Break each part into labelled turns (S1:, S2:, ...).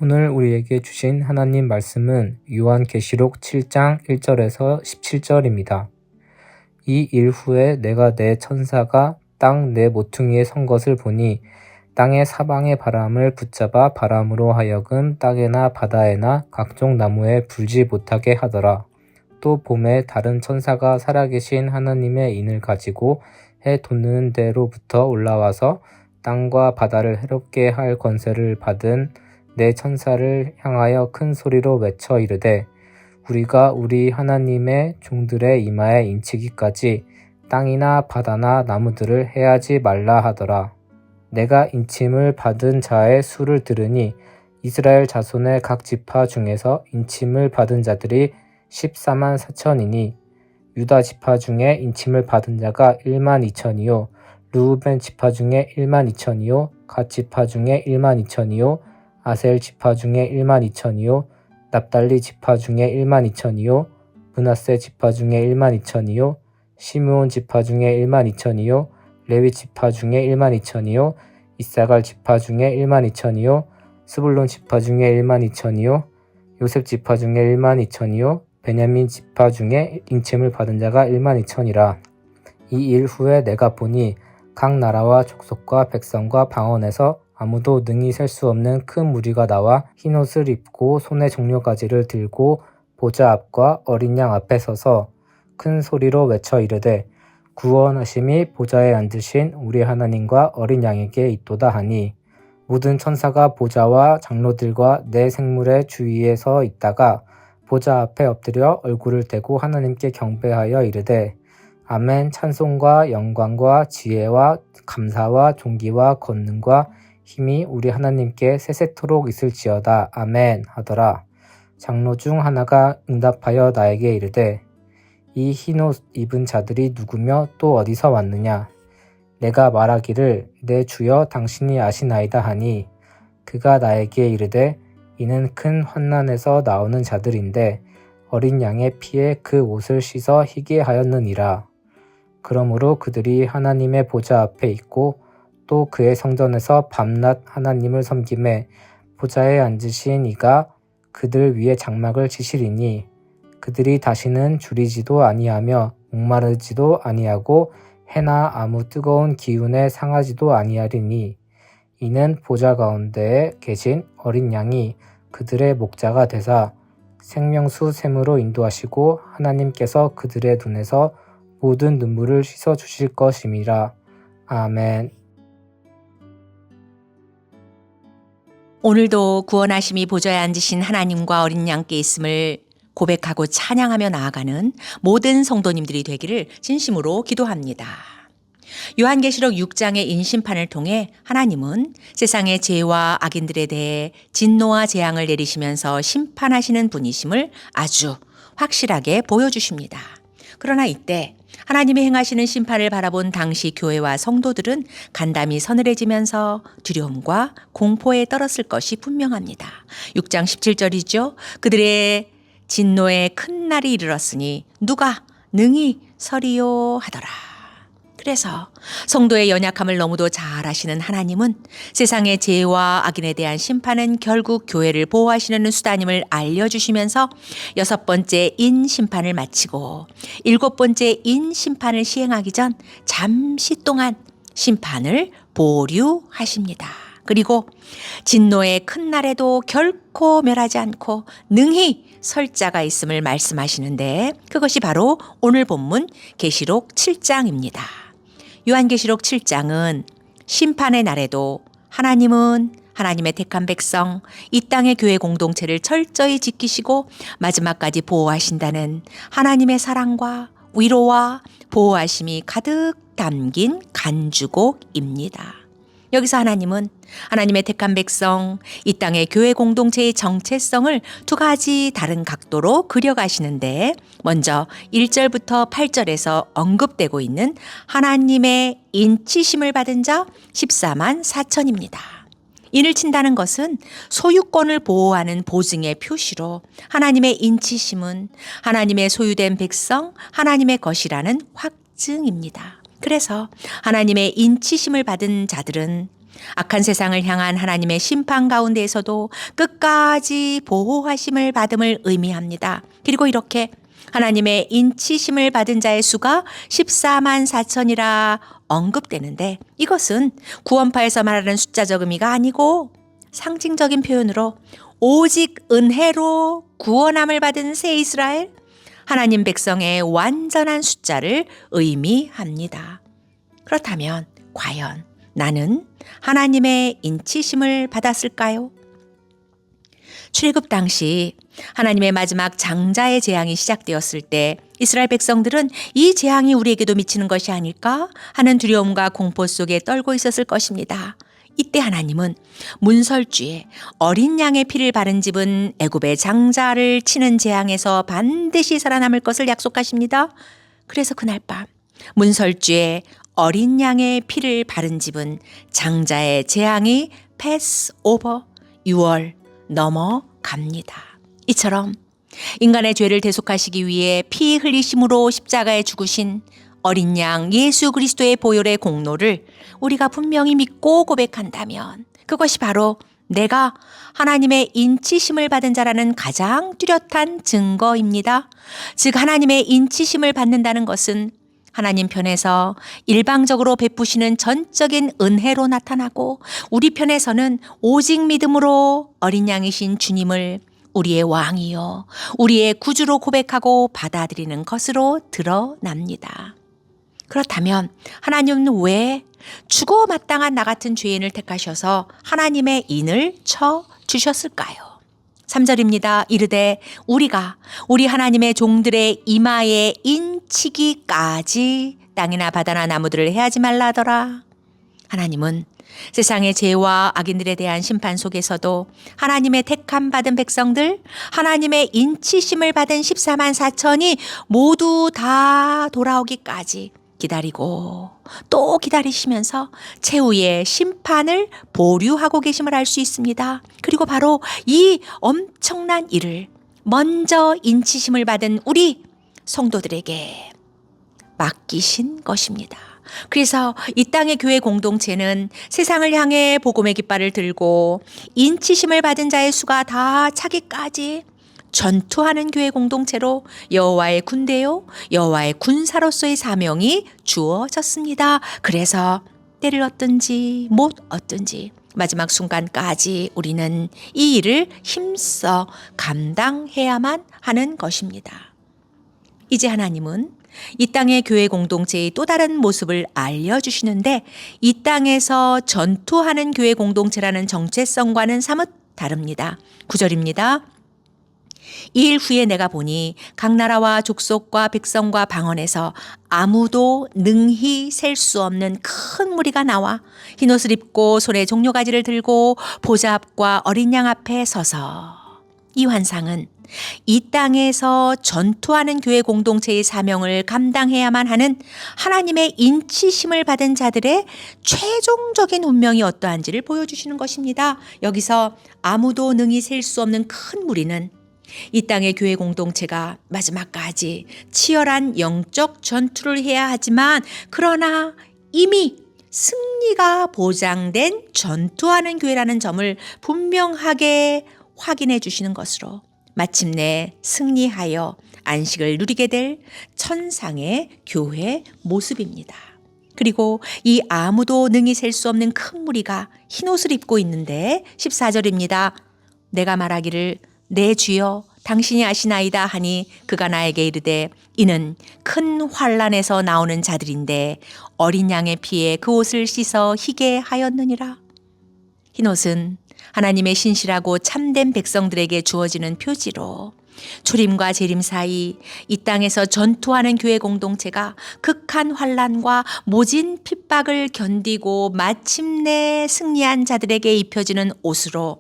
S1: 오늘 우리에게 주신 하나님 말씀은 요한계시록 7장 1절에서 17절입니다. 이 일 후에 내가 내 천사가 땅 내 모퉁이에 선 것을 보니 땅의 사방의 바람을 붙잡아 바람으로 하여금 땅에나 바다에나 각종 나무에 불지 못하게 하더라. 또 봄에 다른 천사가 살아계신 하나님의 인을 가지고 해 돋는 데로부터 올라와서 땅과 바다를 해롭게 할 권세를 받은 내 천사를 향하여 큰 소리로 외쳐 이르되 우리가 우리 하나님의 종들의 이마에 인치기까지 땅이나 바다나 나무들을 해하지 말라 하더라. 내가 인침을 받은 자의 수를 들으니 이스라엘 자손의 각 지파 중에서 인침을 받은 자들이 14만 4천이니 유다 지파 중에 인침을 받은 자가 1만 2천이요 르우벤 지파 중에 1만 2천이요 갓 지파 중에 1만 2천이요 아셀 지파 중에 1만 2천이요 납달리 지파 중에 1만 2천이요 므낫세 지파 중에 1만 2천이요 시므온 지파 중에 1만 2천이요 레위 지파 중에 1만 2천이요 이사갈 지파 중에 1만 2천이요 스불론 지파 중에 1만 2천이요 요셉 지파 중에 1만 2천이요 베냐민 지파 중에 인침을 받은 자가 1만 2천이라. 이 일 후에 내가 보니 각 나라와 족속과 백성과 방언에서 아무도 능히 셀 수 없는 큰 무리가 나와 흰옷을 입고 손에 종려가지를 들고 보좌 앞과 어린 양 앞에 서서 큰 소리로 외쳐 이르되 구원하심이 보좌에 앉으신 우리 하나님과 어린 양에게 있도다 하니 모든 천사가 보좌와 장로들과 내 생물의 주위에 서 있다가 보좌 앞에 엎드려 얼굴을 대고 하나님께 경배하여 이르되 아멘. 찬송과 영광과 지혜와 감사와 존귀와 권능과 힘이 우리 하나님께 세세토록 있을지어다. 아멘 하더라. 장로 중 하나가 응답하여 나에게 이르되 이 흰옷 입은 자들이 누구며 또 어디서 왔느냐? 내가 말하기를 내 주여 당신이 아시나이다 하니 그가 나에게 이르되 이는 큰 환난에서 나오는 자들인데 어린 양의 피에 그 옷을 씻어 희게 하였느니라. 그러므로 그들이 하나님의 보좌 앞에 있고 또 그의 성전에서 밤낮 하나님을 섬기매 보좌에 앉으신 이가 그들 위에 장막을 치시리니 그들이 다시는 줄이지도 아니하며 목마르지도 아니하고 해나 아무 뜨거운 기운에 상하지도 아니하리니 이는 보좌 가운데에 계신 어린 양이 그들의 목자가 되사 생명수 샘으로 인도하시고 하나님께서 그들의 눈에서 모든 눈물을 씻어 주실 것임이라. 아멘.
S2: 오늘도 구원하심이 보좌에 앉으신 하나님과 어린 양께 있음을 고백하고 찬양하며 나아가는 모든 성도님들이 되기를 진심으로 기도합니다. 요한계시록 6장의 인심판을 통해 하나님은 세상의 죄와 악인들에 대해 진노와 재앙을 내리시면서 심판하시는 분이심을 아주 확실하게 보여주십니다. 그러나 이때 하나님이 행하시는 심판을 바라본 당시 교회와 성도들은 간담이 서늘해지면서 두려움과 공포에 떨었을 것이 분명합니다. 6장 17절이죠. 그들의 진노의 큰 날이 이르렀으니 누가 능히 서리요 하더라. 그래서 성도의 연약함을 너무도 잘 아시는 하나님은 세상의 죄와 악인에 대한 심판은 결국 교회를 보호하시는 수단임을 알려주시면서 6번째 인 심판을 마치고 7번째 인 심판을 시행하기 전 잠시 동안 심판을 보류하십니다. 그리고 진노의 큰 날에도 결코 멸하지 않고 능히 설 자가 있음을 말씀하시는데 그것이 바로 오늘 본문 계시록 7장입니다. 요한계시록 7장은 심판의 날에도 하나님은 하나님의 택한 백성, 이 땅의 교회 공동체를 철저히 지키시고 마지막까지 보호하신다는 하나님의 사랑과 위로와 보호하심이 가득 담긴 간주곡입니다. 여기서 하나님은 하나님의 택한 백성, 이 땅의 교회 공동체의 정체성을 두 가지 다른 각도로 그려가시는데 먼저 1절부터 8절에서 언급되고 있는 하나님의 인치심을 받은 자 14만 4천입니다. 인을 친다는 것은 소유권을 보호하는 보증의 표시로 하나님의 인치심은 하나님의 소유된 백성, 하나님의 것이라는 확증입니다. 그래서 하나님의 인치심을 받은 자들은 악한 세상을 향한 하나님의 심판 가운데에서도 끝까지 보호하심을 받음을 의미합니다. 그리고 이렇게 하나님의 인치심을 받은 자의 수가 14만 4천이라 언급되는데 이것은 구원파에서 말하는 숫자적 의미가 아니고 상징적인 표현으로 오직 은혜로 구원함을 받은 새 이스라엘, 하나님 백성의 완전한 숫자를 의미합니다. 그렇다면 과연 나는 하나님의 인치심을 받았을까요? 출애굽 당시 하나님의 마지막 장자의 재앙이 시작되었을 때 이스라엘 백성들은 이 재앙이 우리에게도 미치는 것이 아닐까 하는 두려움과 공포 속에 떨고 있었을 것입니다. 이때 하나님은 문설주에 어린 양의 피를 바른 집은 애굽의 장자를 치는 재앙에서 반드시 살아남을 것을 약속하십니다. 그래서 그날 밤 문설주에 어린 양의 피를 바른 집은 장자의 재앙이 패스 오버 6월 넘어갑니다. 이처럼 인간의 죄를 대속하시기 위해 피 흘리심으로 십자가에 죽으신 어린 양 예수 그리스도의 보혈의 공로를 우리가 분명히 믿고 고백한다면 그것이 바로 내가 하나님의 인치심을 받은 자라는 가장 뚜렷한 증거입니다. 즉 하나님의 인치심을 받는다는 것은 하나님 편에서 일방적으로 베푸시는 전적인 은혜로 나타나고 우리 편에서는 오직 믿음으로 어린 양이신 주님을 우리의 왕이요 우리의 구주로 고백하고 받아들이는 것으로 드러납니다. 그렇다면 하나님은 왜 죽어 마땅한 나 같은 죄인을 택하셔서 하나님의 인을 쳐 주셨을까요? 3절입니다. 이르되 우리가 우리 하나님의 종들의 이마에 인치기까지 땅이나 바다나 나무들을 해하지 말라 하더라. 하나님은 세상의 죄와 악인들에 대한 심판 속에서도 하나님의 택함 받은 백성들, 하나님의 인치심을 받은 14만 4천이 모두 다 돌아오기까지 기다리고 또 기다리시면서 최후의 심판을 보류하고 계심을 알 수 있습니다. 그리고 바로 이 엄청난 일을 먼저 인치심을 받은 우리 성도들에게 맡기신 것입니다. 그래서 이 땅의 교회 공동체는 세상을 향해 복음의 깃발을 들고 인치심을 받은 자의 수가 다 차기까지 전투하는 교회 공동체로 여호와의 군대요 여호와의 군사로서의 사명이 주어졌습니다. 그래서 때를 얻든지 못 얻든지 마지막 순간까지 우리는 이 일을 힘써 감당해야만 하는 것입니다. 이제 하나님은 이 땅의 교회 공동체의 또 다른 모습을 알려주시는데 이 땅에서 전투하는 교회 공동체라는 정체성과는 사뭇 다릅니다. 9절입니다. 이 일 후에 내가 보니 각 나라와 족속과 백성과 방언에서 아무도 능히 셀 수 없는 큰 무리가 나와 흰옷을 입고 손에 종려가지를 들고 보좌 앞과 어린 양 앞에 서서 이 환상은 이 땅에서 전투하는 교회 공동체의 사명을 감당해야만 하는 하나님의 인치심을 받은 자들의 최종적인 운명이 어떠한지를 보여주시는 것입니다. 여기서 아무도 능히 셀 수 없는 큰 무리는 이 땅의 교회 공동체가 마지막까지 치열한 영적 전투를 해야 하지만 그러나 이미 승리가 보장된 전투하는 교회라는 점을 분명하게 확인해 주시는 것으로 마침내 승리하여 안식을 누리게 될 천상의 교회 모습입니다. 그리고 이 아무도 능히 셀 수 없는 큰 무리가 흰옷을 입고 있는데 14절입니다. 내가 말하기를 내 주여 당신이 아시나이다 하니 그가 나에게 이르되 이는 큰 환난에서 나오는 자들인데 어린 양의 피에 그 옷을 씻어 희게 하였느니라. 흰옷은 하나님의 신실하고 참된 백성들에게 주어지는 표지로 초림과 재림 사이 이 땅에서 전투하는 교회 공동체가 극한 환난과 모진 핍박을 견디고 마침내 승리한 자들에게 입혀지는 옷으로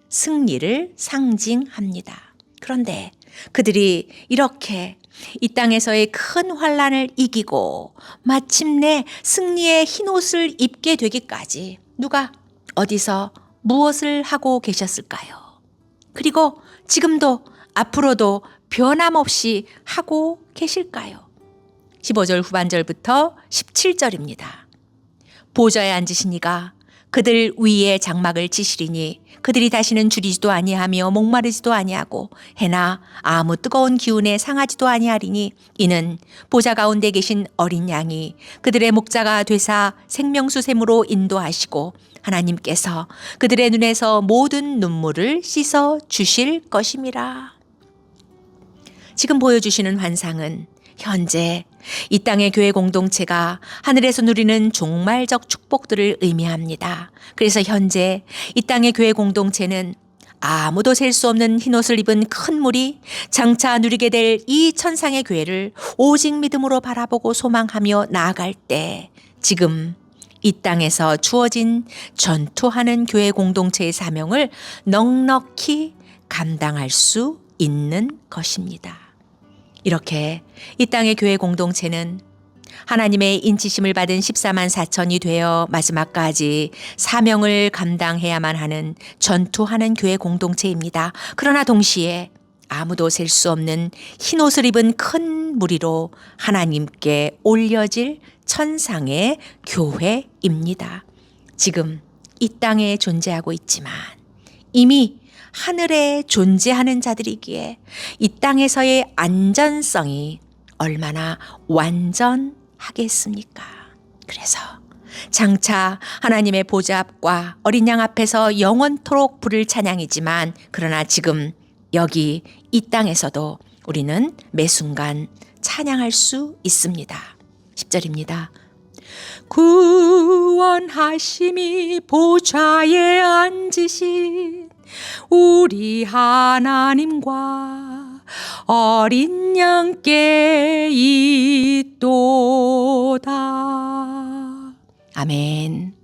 S2: 승리를 상징합니다. 그런데 그들이 이렇게 이 땅에서의 큰 환난을 이기고 마침내 승리의 흰옷을 입게 되기까지 누가 어디서 무엇을 하고 계셨을까요? 그리고 지금도 앞으로도 변함없이 하고 계실까요? 15절 후반절부터 17절입니다. 보좌에 앉으신 이가 그들 위에 장막을 치시리니 그들이 다시는 줄이지도 아니하며 목마르지도 아니하고 해나 아무 뜨거운 기운에 상하지도 아니하리니 이는 보좌 가운데 계신 어린 양이 그들의 목자가 되사 생명수 샘으로 인도하시고 하나님께서 그들의 눈에서 모든 눈물을 씻어 주실 것임이라. 지금 보여주시는 환상은 현재 이 땅의 교회 공동체가 하늘에서 누리는 종말적 축복들을 의미합니다. 그래서 현재 이 땅의 교회 공동체는 아무도 셀 수 없는 흰옷을 입은 큰 물이 장차 누리게 될 이 천상의 교회를 오직 믿음으로 바라보고 소망하며 나아갈 때 지금 이 땅에서 주어진 전투하는 교회 공동체의 사명을 넉넉히 감당할 수 있는 것입니다. 이렇게 이 땅의 교회 공동체는 하나님의 인치심을 받은 14만 4천이 되어 마지막까지 사명을 감당해야만 하는 전투하는 교회 공동체입니다. 그러나 동시에 아무도 셀 수 없는 흰옷을 입은 큰 무리로 하나님께 올려질 천상의 교회입니다. 지금 이 땅에 존재하고 있지만 이미 하늘에 존재하는 자들이기에 이 땅에서의 안전성이 얼마나 완전하겠습니까? 그래서 장차 하나님의 보좌 앞과 어린 양 앞에서 영원토록 부를 찬양이지만 그러나 지금 여기 이 땅에서도 우리는 매 순간 찬양할 수 있습니다. 10절입니다. 구원하심이 보좌에 앉으신 우리 하나님과 어린 양께 있도다. 아멘.